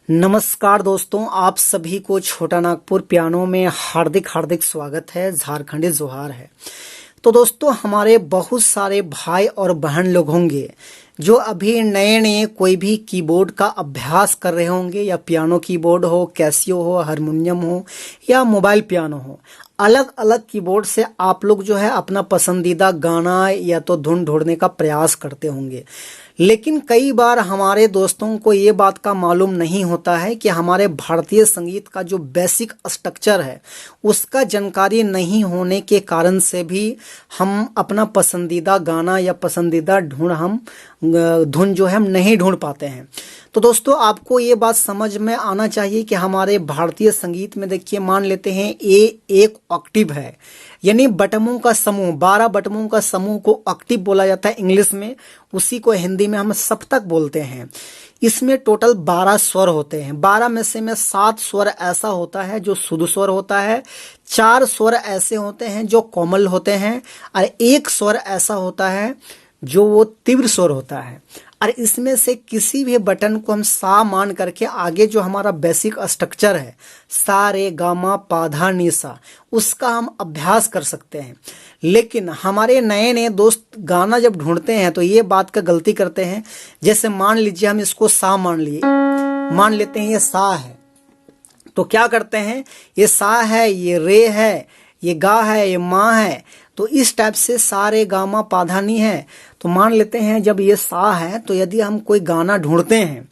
नमस्कार दोस्तों, आप सभी को छोटा नागपुर पियानो में हार्दिक हार्दिक स्वागत है। झारखंडी जोहार है। तो दोस्तों, हमारे बहुत सारे भाई और बहन लोग होंगे जो अभी नए नए कोई भी कीबोर्ड का अभ्यास कर रहे होंगे, या पियानो कीबोर्ड हो, कैसियो हो, हारमोनियम हो या मोबाइल पियानो हो। अलग अलग कीबोर्ड से आप लोग जो है अपना पसंदीदा गाना या तो धुन ढूंढने का प्रयास करते होंगे, लेकिन कई बार हमारे दोस्तों को ये बात का मालूम नहीं होता है कि हमारे भारतीय संगीत का जो बेसिक स्ट्रक्चर है उसका जानकारी नहीं होने के कारण से भी हम अपना पसंदीदा गाना या पसंदीदा धुन जो है हम नहीं ढूंढ पाते हैं। तो दोस्तों, आपको ये बात समझ में आना चाहिए कि हमारे भारतीय संगीत में देखिए, मान लेते हैं ए एक ऑक्टिव है, यानी बटमों का समूह, 12 बटमों का समूह को ऑक्टिव बोला जाता है इंग्लिश में। उसी को हिंदी में हम सप्तक बोलते हैं। इसमें टोटल 12 स्वर होते हैं। 12 में से 7 स्वर ऐसा होता है जो शुद्ध स्वर होता है, 4 स्वर ऐसे होते हैं जो कोमल होते हैं, और 1 स्वर ऐसा होता है जो वो तीव्र स्वर होता है। और इसमें से किसी भी बटन को हम सा मान करके आगे जो हमारा बेसिक स्ट्रक्चर है, सा रे गा मा पा धा नी सा, उसका हम अभ्यास कर सकते हैं। लेकिन हमारे नए नए दोस्त गाना जब ढूंढते हैं तो ये बात का गलती करते हैं। जैसे मान लीजिए हम इसको सा मान लेते हैं, ये सा है, तो क्या करते हैं, ये सा है, ये रे है, ये गा है, ये मा है, तो इस टाइप से सा रे गा मा पा धा नी है। तो मान लेते हैं जब ये सा है, तो यदि हम कोई गाना ढूंढते हैं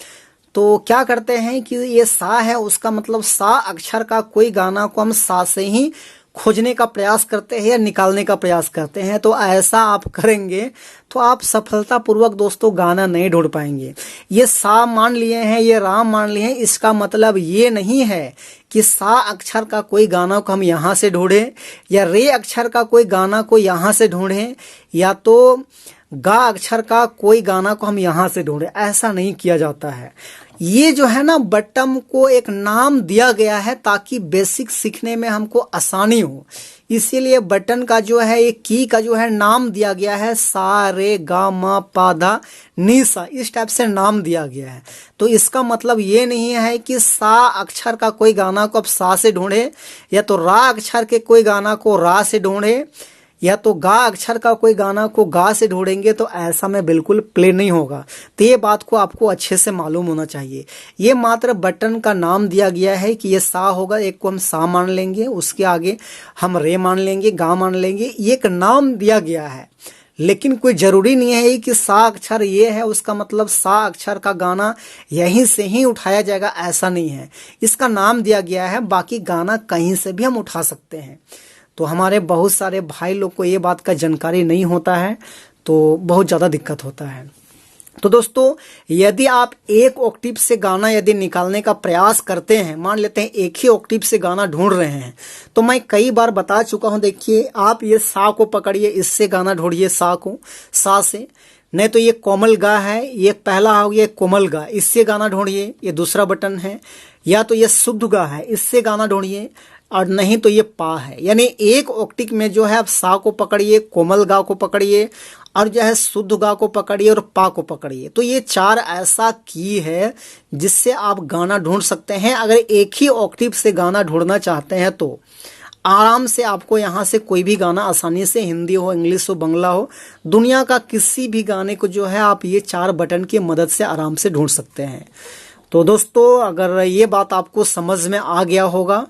तो क्या करते हैं कि ये सा है, उसका मतलब सा अक्षर का कोई गाना को हम सा से ही खोजने का प्रयास करते हैं या निकालने का प्रयास करते हैं। तो ऐसा आप करेंगे तो आप सफलतापूर्वक दोस्तों गाना नहीं ढूंढ पाएंगे। ये सा मान लिए हैं, ये राम मान लिए हैं, इसका मतलब ये नहीं है कि सा अक्षर का कोई गाना को हम यहाँ से ढूंढें, या रे अक्षर का कोई गाना को यहाँ से ढूंढें, या तो गा अक्षर का कोई गाना को हम यहाँ से ढूंढें। ऐसा नहीं किया जाता है। ये जो है ना, बटन को एक नाम दिया गया है ताकि बेसिक सीखने में हमको आसानी हो। इसीलिए बटन का जो है, एक की का जो है नाम दिया गया है, सा रे गा मा पा धा नी सा, इस टाइप से नाम दिया गया है। तो इसका मतलब ये नहीं है कि सा अक्षर का कोई गाना को आप सा से ढूंढे, या तो रा अक्षर के कोई गाना को रा से ढूंढे, या तो गा अक्षर का कोई गाना को गा से ढूंढेंगे। तो ऐसा में बिल्कुल प्ले नहीं होगा। तो ये बात को आपको अच्छे से मालूम होना चाहिए। ये मात्र बटन का नाम दिया गया है कि ये सा होगा, एक को हम सा मान लेंगे, उसके आगे हम रे मान लेंगे, गा मान लेंगे। ये एक नाम दिया गया है, लेकिन कोई जरूरी नहीं है कि सा अक्षर ये है उसका मतलब सा अक्षर का गाना यहीं से ही उठाया जाएगा। ऐसा नहीं है। इसका नाम दिया गया है, बाकी गाना कहीं से भी हम उठा सकते हैं। तो हमारे बहुत सारे भाई लोग को ये बात का जानकारी नहीं होता है, तो बहुत ज़्यादा दिक्कत होता है। तो दोस्तों, यदि आप एक ऑक्टिव से गाना यदि निकालने का प्रयास करते हैं, मान लेते हैं एक ही ऑक्टिव से गाना ढूंढ रहे हैं, तो मैं कई बार बता चुका हूं। देखिए, आप ये सा को पकड़िए, इससे गाना ढूंढिए, सा को सा से। नहीं तो ये कोमल गा है, ये पहला हो गया कोमल गा, इससे गाना ढूंढिए, ये दूसरा बटन है। या तो ये शुद्ध गा है, इससे गाना ढूंढिए, और नहीं तो ये पा है। यानी एक ऑक्टिव में जो है आप सा को पकड़िए, कोमल गा को पकड़िए, और जो है शुद्ध गा को पकड़िए और पा को पकड़िए। तो ये 4 ऐसा की है जिससे आप गाना ढूंढ सकते हैं। अगर एक ही ऑक्टिव से गाना ढूंढना चाहते हैं तो आराम से आपको यहाँ से कोई भी गाना आसानी से, हिंदी हो, इंग्लिश हो, बंगला हो, दुनिया का किसी भी गाने को जो है आप ये 4 बटन की मदद से आराम से ढूंढ सकते हैं। तो दोस्तों, अगर ये बात आपको समझ में आ गया होगा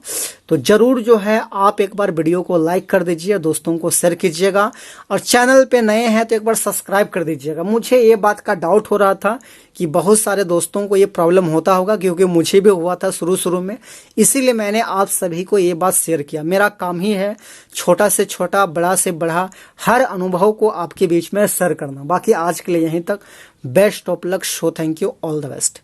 तो जरूर जो है आप एक बार वीडियो को लाइक कर दीजिए, दोस्तों को शेयर कीजिएगा, और चैनल पे नए हैं तो एक बार सब्सक्राइब कर दीजिएगा। मुझे ये बात का डाउट हो रहा था कि बहुत सारे दोस्तों को ये प्रॉब्लम होता होगा, क्योंकि मुझे भी हुआ था शुरू में। इसीलिए मैंने आप सभी को ये बात शेयर किया। मेरा काम ही है छोटा से छोटा, बड़ा से बड़ा हर अनुभव को आपके बीच में शेयर करना। बाकी आज के लिए यहीं तक। Best of luck. Show thank you, all the best.